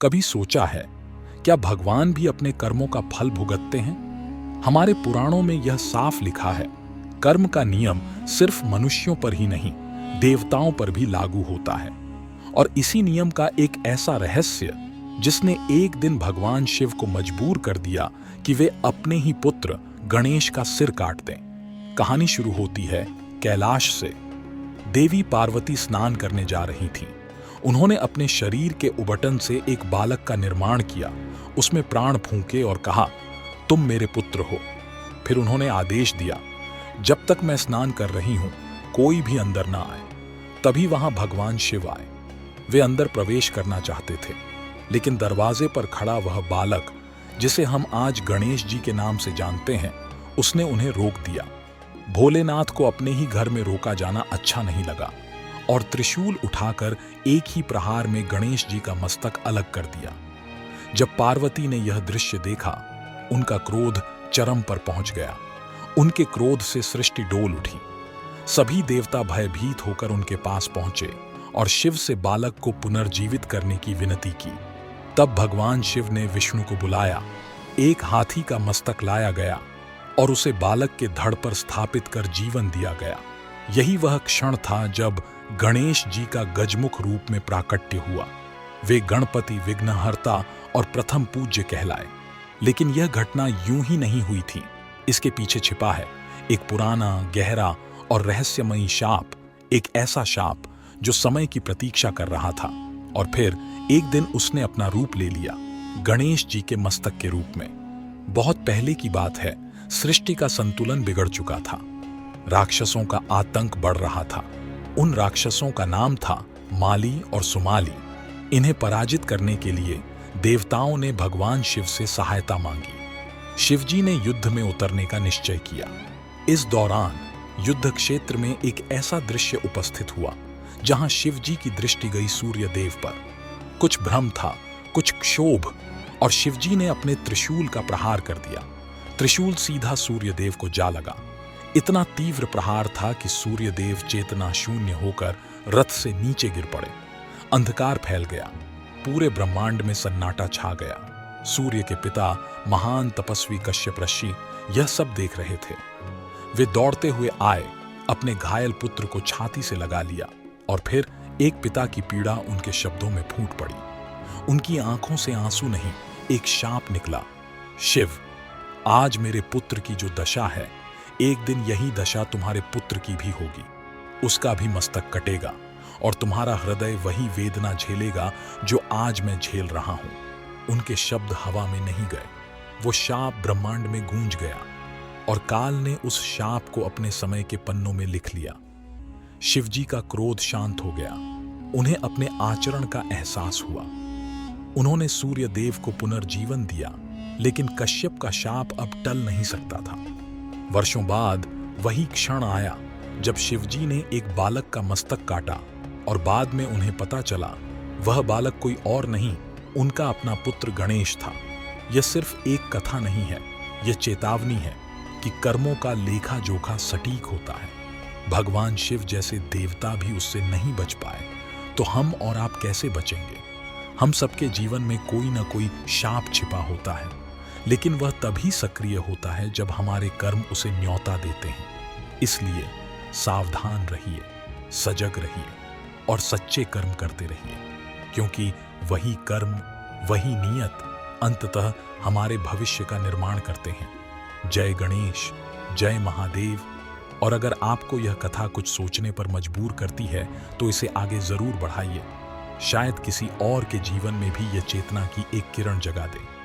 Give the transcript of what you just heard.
कभी सोचा है क्या भगवान भी अपने कर्मों का फल भुगतते हैं? हमारे पुराणों में यह साफ लिखा है, कर्म का नियम सिर्फ मनुष्यों पर ही नहीं, देवताओं पर भी लागू होता है। और इसी नियम का एक ऐसा रहस्य जिसने एक दिन भगवान शिव को मजबूर कर दिया कि वे अपने ही पुत्र गणेश का सिर काट दें। कहानी शुरू होती है कैलाश से। देवी पार्वती स्नान करने जा रही थीं। उन्होंने अपने शरीर के उबटन से एक बालक का निर्माण किया, उसमें प्राण फूंके और कहा, तुम मेरे पुत्र हो। फिर उन्होंने आदेश दिया, जब तक मैं स्नान कर रही हूं कोई भी अंदर ना आए। तभी वहां भगवान शिव आए। वे अंदर प्रवेश करना चाहते थे, लेकिन दरवाजे पर खड़ा वह बालक, जिसे हम आज गणेश जी के नाम से जानते हैं, उसने उन्हें रोक दिया। भोलेनाथ को अपने ही घर में रोका जाना अच्छा नहीं लगा और त्रिशूल उठाकर एक ही प्रहार में गणेश जी का मस्तक अलग कर दिया। जब पार्वती ने यह दृश्य देखा, उनका क्रोध चरम पर पहुंच गया। उनके क्रोध से सृष्टि डोल उठी। सभी देवता भयभीत होकर उनके पास पहुंचे और शिव से बालक को पुनर्जीवित करने की विनती की। तब भगवान शिव ने विष्णु को बुलाया, एक हाथी का मस्तक लाया गया और उसे बालक के धड़ पर स्थापित कर जीवन दिया गया। यही वह क्षण था जब गणेश जी का गजमुख रूप में प्राकट्य हुआ। वे गणपति, विघ्नहर्ता और प्रथम पूज्य कहलाए। लेकिन यह घटना यूं ही नहीं हुई थी। इसके पीछे छिपा है एक पुराना, गहरा और रहस्यमयी शाप। एक ऐसा शाप जो समय की प्रतीक्षा कर रहा था और फिर एक दिन उसने अपना रूप ले लिया, गणेश जी के मस्तक के रूप में। बहुत पहले की बात है। सृष्टि का संतुलन बिगड़ चुका था। राक्षसों का आतंक बढ़ रहा था। उन राक्षसों का नाम था माली और सुमाली। इन्हें पराजित करने के लिए देवताओं ने भगवान शिव से सहायता मांगी। शिवजी ने युद्ध में उतरने का निश्चय किया। इस दौरान युद्ध क्षेत्र में एक ऐसा दृश्य उपस्थित हुआ जहां शिवजी की दृष्टि गई सूर्य देव पर। कुछ भ्रम था, कुछ क्षोभ, और शिवजी ने अपने त्रिशूल का प्रहार कर दिया। त्रिशूल सीधा सूर्यदेव को जा लगा। इतना तीव्र प्रहार था कि सूर्यदेव चेतना शून्य होकर रथ से नीचे गिर पड़े। अंधकार फैल गया। पूरे ब्रह्मांड में सन्नाटा छा गया। सूर्य के पिता महान तपस्वी कश्यप ऋषि यह सब देख रहे थे। वे दौड़ते हुए आए, अपने घायल पुत्र को छाती से लगा लिया और फिर एक पिता की पीड़ा उनके शब्दों में फूट पड़ी। उनकी आंखों से आंसू नहीं, एक शाप निकला। शिव, आज मेरे पुत्र की जो दशा है, एक दिन यही दशा तुम्हारे पुत्र की भी होगी। उसका भी मस्तक कटेगा और तुम्हारा हृदय वही वेदना झेलेगा जो आज मैं झेल रहा हूं। उनके शब्द हवा में नहीं गए। वो शाप ब्रह्मांड में गूंज गया और काल ने उस शाप को अपने समय के पन्नों में लिख लिया। शिवजी का क्रोध शांत हो गया। उन्हें अपने आचरण का एहसास हुआ। उन्होंने सूर्य देव को पुनर्जीवन दिया, लेकिन कश्यप का शाप अब टल नहीं सकता था। वर्षों बाद वही क्षण आया जब शिवजी ने एक बालक का मस्तक काटा और बाद में उन्हें पता चला वह बालक कोई और नहीं, उनका अपना पुत्र गणेश था। यह सिर्फ एक कथा नहीं है, यह चेतावनी है कि कर्मों का लेखा जोखा सटीक होता है। भगवान शिव जैसे देवता भी उससे नहीं बच पाए, तो हम और आप कैसे बचेंगे? हम सबके जीवन में कोई ना कोई शाप छिपा होता है, लेकिन वह तभी सक्रिय होता है जब हमारे कर्म उसे न्योता देते हैं। इसलिए सावधान रहिए, सजग रहिए और सच्चे कर्म करते रहिए, क्योंकि वही कर्म, वही नियत अंततः हमारे भविष्य का निर्माण करते हैं। जय गणेश, जय महादेव। और अगर आपको यह कथा कुछ सोचने पर मजबूर करती है तो इसे आगे जरूर बढ़ाइए। शायद किसी और के जीवन में भी यह चेतना की एक किरण जगा दे।